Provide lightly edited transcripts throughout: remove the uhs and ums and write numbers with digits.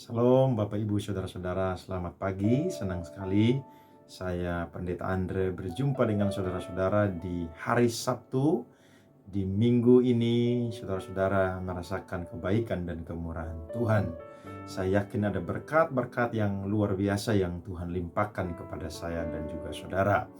Shalom Bapak Ibu Saudara-saudara, selamat pagi, senang sekali saya Pendeta Andre berjumpa dengan saudara-saudara di hari Sabtu. Di minggu ini saudara-saudara merasakan kebaikan dan kemurahan Tuhan. Saya yakin ada berkat-berkat yang luar biasa yang Tuhan limpahkan kepada saya dan juga saudara.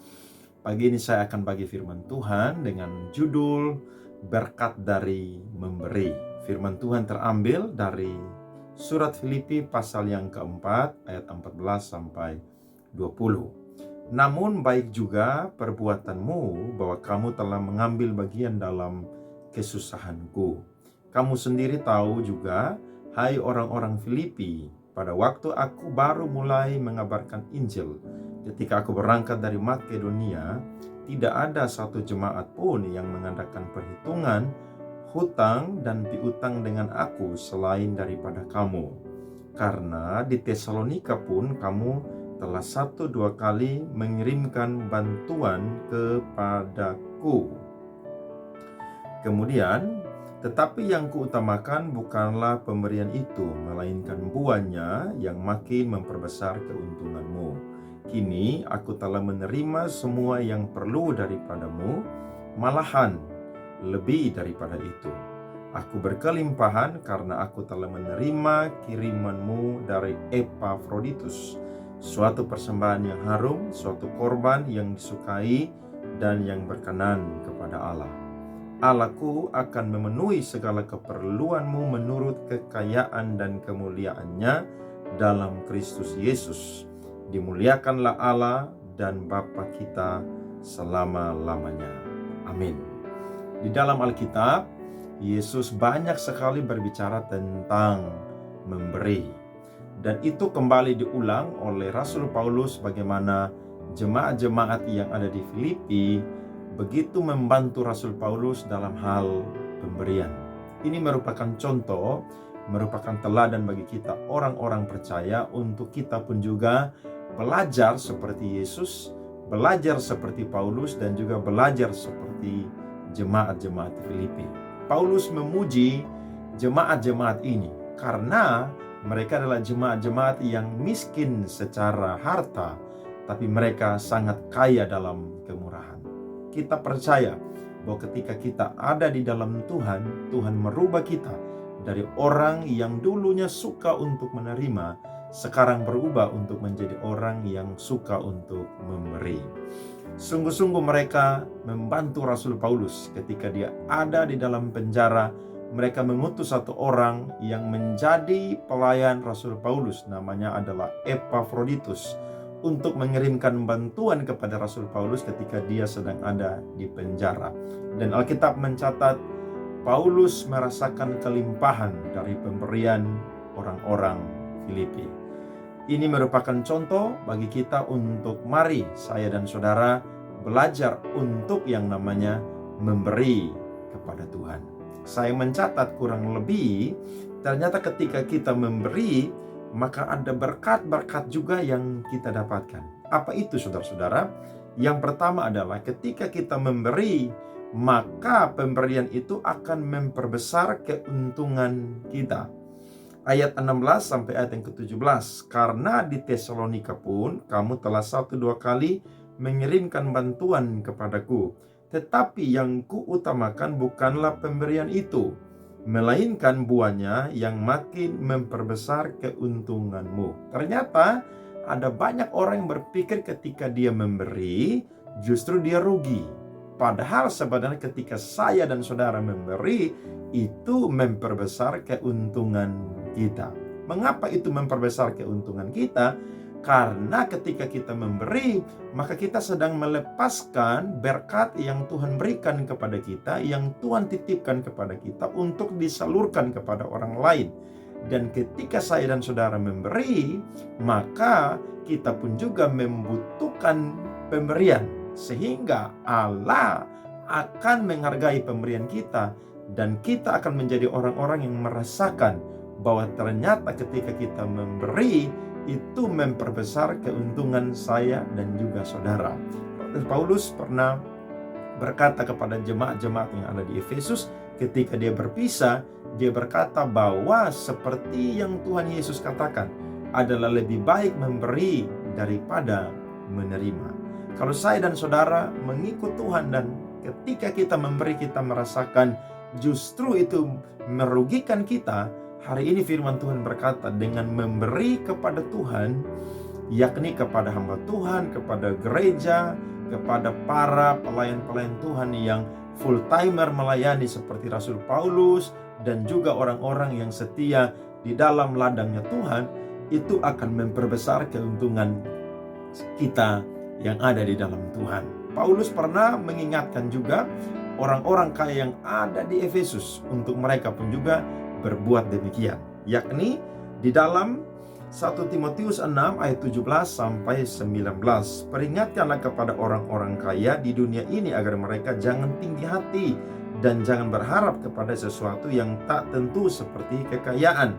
Pagi ini saya akan bagi firman Tuhan dengan judul berkat dari memberi. Firman Tuhan terambil dari Surat Filipi pasal yang keempat ayat 14 sampai 20. Namun baik juga perbuatanmu bahwa kamu telah mengambil bagian dalam kesusahanku. Kamu sendiri tahu juga, hai orang-orang Filipi, pada waktu aku baru mulai mengabarkan Injil, ketika aku berangkat dari Makedonia, tidak ada satu jemaat pun yang mengadakan perhitungan hutang dan piutang dengan aku selain daripada kamu. Karena di Tesalonika pun kamu telah 1-2 kali mengirimkan bantuan kepadaku. Kemudian, tetapi yang kuutamakan bukanlah pemberian itu, melainkan buahnya yang makin memperbesar keuntunganmu. Kini aku telah menerima semua yang perlu daripadamu, malahan lebih daripada itu. Aku berkelimpahan karena aku telah menerima kirimanmu dari Epafroditus, suatu persembahan yang harum, suatu korban yang disukai dan yang berkenan kepada Allah. Allahku akan memenuhi segala keperluanmu menurut kekayaan dan kemuliaannya dalam Kristus Yesus. Dimuliakanlah Allah dan Bapa kita selama-lamanya. Amin. Di dalam Alkitab, Yesus banyak sekali berbicara tentang memberi. Dan itu kembali diulang oleh Rasul Paulus bagaimana jemaat-jemaat yang ada di Filipi begitu membantu Rasul Paulus dalam hal pemberian. Ini merupakan contoh, merupakan teladan bagi kita orang-orang percaya untuk kita pun juga belajar seperti Yesus, belajar seperti Paulus dan juga belajar seperti jemaat-jemaat Filipi. Paulus memuji jemaat-jemaat ini karena mereka adalah jemaat-jemaat yang miskin secara harta, tapi mereka sangat kaya dalam kemurahan. Kita percaya bahwa ketika kita ada di dalam Tuhan, Tuhan merubah kita dari orang yang dulunya suka untuk menerima, sekarang berubah untuk menjadi orang yang suka untuk memberi. Sungguh-sungguh mereka membantu Rasul Paulus ketika dia ada di dalam penjara. Mereka mengutus satu orang yang menjadi pelayan Rasul Paulus, namanya adalah Epafroditus, untuk mengirimkan bantuan kepada Rasul Paulus ketika dia sedang ada di penjara. Dan Alkitab mencatat Paulus merasakan kelimpahan dari pemberian orang-orang Filipi. Ini merupakan contoh bagi kita untuk mari saya dan saudara belajar untuk yang namanya memberi kepada Tuhan. Saya mencatat kurang lebih ternyata ketika kita memberi maka ada berkat-berkat juga yang kita dapatkan. Apa itu saudara-saudara? Yang pertama adalah ketika kita memberi, maka pemberian itu akan memperbesar keuntungan kita. Ayat 16 sampai ayat yang ke-17. Karena di Tesalonika pun kamu telah 1-2 kali mengirimkan bantuan kepadaku. Tetapi yang kuutamakan bukanlah pemberian itu, melainkan buahnya yang makin memperbesar keuntunganmu. Ternyata ada banyak orang yang berpikir ketika dia memberi, justru dia rugi. Padahal sebenarnya ketika saya dan saudara memberi, itu memperbesar keuntungan kita. Mengapa itu memperbesar keuntungan kita? Karena ketika kita memberi, maka kita sedang melepaskan berkat yang Tuhan berikan kepada kita, yang Tuhan titipkan kepada kita untuk disalurkan kepada orang lain. Dan ketika saya dan saudara memberi, maka kita pun juga membutuhkan pemberian. Sehingga Allah akan menghargai pemberian kita, dan kita akan menjadi orang-orang yang merasakan bahwa ternyata ketika kita memberi, itu memperbesar keuntungan saya dan juga saudara. Paulus pernah berkata kepada jemaat-jemaat yang ada di Efesus ketika dia berpisah, dia berkata bahwa seperti yang Tuhan Yesus katakan, adalah lebih baik memberi daripada menerima. Kalau saya dan saudara mengikut Tuhan dan ketika kita memberi kita merasakan justru itu merugikan kita, hari ini firman Tuhan berkata dengan memberi kepada Tuhan, yakni kepada hamba Tuhan, kepada gereja, kepada para pelayan-pelayan Tuhan yang full timer melayani seperti Rasul Paulus dan juga orang-orang yang setia di dalam ladangnya Tuhan, itu akan memperbesar keuntungan kita yang ada di dalam Tuhan. Paulus pernah mengingatkan juga orang-orang kaya yang ada di Efesus untuk mereka pun juga berbuat demikian, yakni di dalam 1 Timotius 6 ayat 17 sampai 19. Peringatkanlah kepada orang-orang kaya di dunia ini agar mereka jangan tinggi hati dan jangan berharap kepada sesuatu yang tak tentu seperti kekayaan,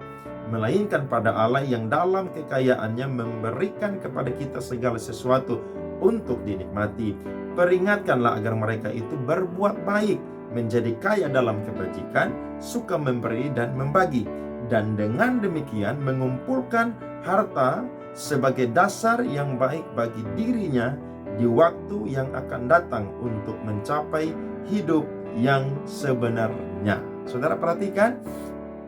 melainkan pada Allah yang dalam kekayaannya memberikan kepada kita segala sesuatu untuk dinikmati. Peringatkanlah agar mereka itu berbuat baik, menjadi kaya dalam kebajikan, suka memberi dan membagi, dan dengan demikian mengumpulkan harta sebagai dasar yang baik bagi dirinya di waktu yang akan datang untuk mencapai hidup yang sebenarnya. Saudara perhatikan,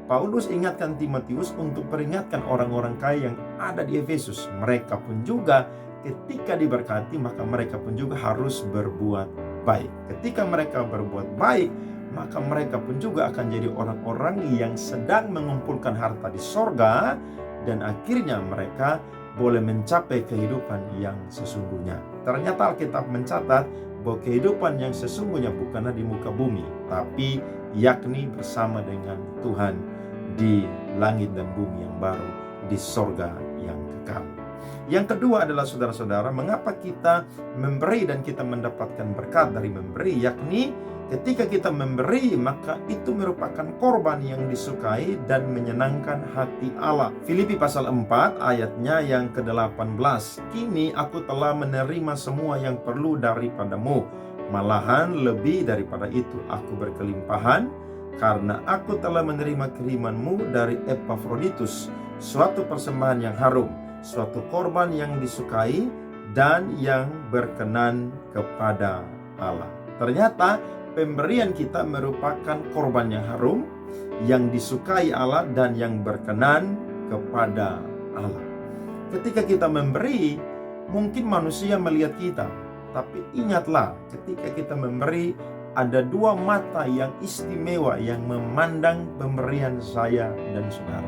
Paulus ingatkan Timotius untuk peringatkan orang-orang kaya yang ada di Efesus. Mereka pun juga ketika diberkati, maka mereka pun juga harus berbuat baik. Ketika mereka berbuat baik, maka mereka pun juga akan jadi orang-orang yang sedang mengumpulkan harta di sorga, dan akhirnya mereka boleh mencapai kehidupan yang sesungguhnya. Ternyata Alkitab mencatat bahwa kehidupan yang sesungguhnya bukanlah di muka bumi, tapi yakni bersama dengan Tuhan di langit dan bumi yang baru, di sorga yang kekal. Yang kedua adalah saudara-saudara, mengapa kita memberi dan kita mendapatkan berkat dari memberi, yakni ketika kita memberi maka itu merupakan korban yang disukai dan menyenangkan hati Allah. Filipi pasal 4 ayatnya yang ke-18. Kini aku telah menerima semua yang perlu daripadamu, malahan lebih daripada itu aku berkelimpahan, karena aku telah menerima kirimanmu dari Epafroditus, suatu persembahan yang harum, suatu korban yang disukai dan yang berkenan kepada Allah. Ternyata pemberian kita merupakan korban yang harum, yang disukai Allah dan yang berkenan kepada Allah. Ketika kita memberi, mungkin manusia melihat kita, tapi ingatlah ketika kita memberi, ada dua mata yang istimewa yang memandang pemberian saya dan saudara.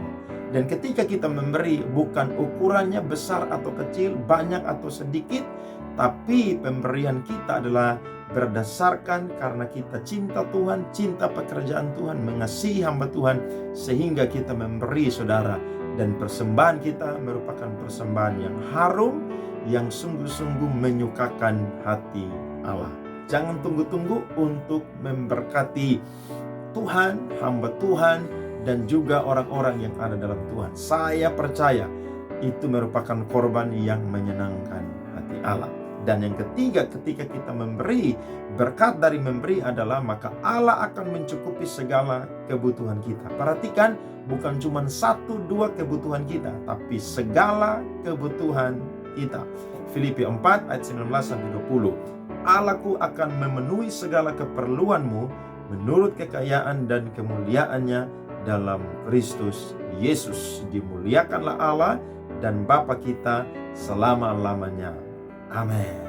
Dan ketika kita memberi, bukan ukurannya besar atau kecil, banyak atau sedikit, tapi pemberian kita adalah berdasarkan karena kita cinta Tuhan, cinta pekerjaan Tuhan, mengasihi hamba Tuhan, sehingga kita memberi saudara. Dan persembahan kita merupakan persembahan yang harum, yang sungguh-sungguh menyukakan hati Allah. Jangan tunggu-tunggu untuk memberkati Tuhan, hamba Tuhan, dan juga orang-orang yang ada dalam Tuhan. Saya percaya itu merupakan korban yang menyenangkan hati Allah. Dan yang ketiga, ketika kita memberi, berkat dari memberi adalah maka Allah akan mencukupi segala kebutuhan kita. Perhatikan, bukan cuma 1-2 kebutuhan kita, tapi segala kebutuhan kita. Filipi 4 ayat 19-20. Allahku akan memenuhi segala keperluanmu menurut kekayaan dan kemuliaannya dalam Kristus Yesus. Dimuliakanlah Allah dan Bapa kita selama-lamanya. Amin.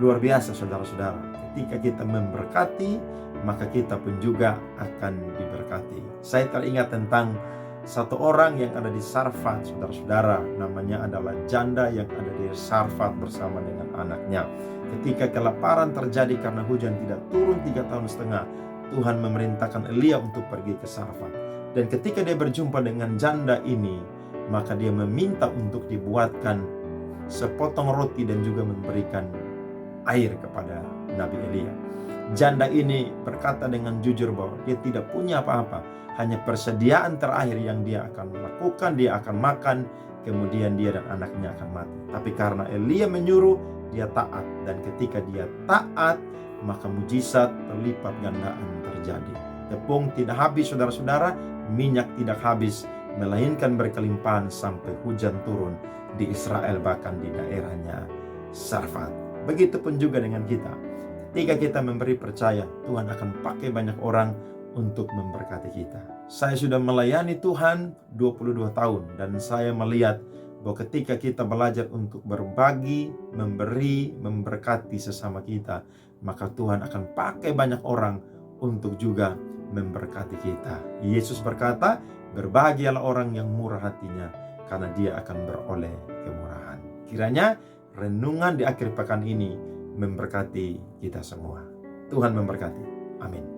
Luar biasa saudara-saudara. Ketika kita memberkati, maka kita pun juga akan diberkati. Saya teringat tentang satu orang yang ada di Sarfat, saudara-saudara. Namanya adalah janda yang ada di Sarfat bersama dengan anaknya. Ketika kelaparan terjadi karena hujan tidak turun 3,5 tahun, Tuhan memerintahkan Elia untuk pergi ke Sarfat. Dan ketika dia berjumpa dengan janda ini, maka dia meminta untuk dibuatkan sepotong roti dan juga memberikan air kepada Nabi Elia. Janda ini berkata dengan jujur bahwa dia tidak punya apa-apa, hanya persediaan terakhir yang dia akan lakukan, dia akan makan, kemudian dia dan anaknya akan mati. Tapi karena Elia menyuruh, dia taat, dan ketika dia taat, maka mujizat berlipat gandaan terjadi. Tepung tidak habis saudara-saudara, minyak tidak habis, melainkan berkelimpahan sampai hujan turun di Israel, bahkan di daerahnya Sarfat. Begitupun juga dengan kita. Ketika kita memberi percaya, Tuhan akan pakai banyak orang untuk memberkati kita. Saya sudah melayani Tuhan 22 tahun dan saya melihat bahwa ketika kita belajar untuk berbagi, memberi, memberkati sesama kita, maka Tuhan akan pakai banyak orang untuk juga memberkati kita. Yesus berkata, berbahagialah orang yang murah hatinya, karena dia akan beroleh kemurahan. Kiranya renungan di akhir pekan ini memberkati kita semua. Tuhan memberkati. Amin.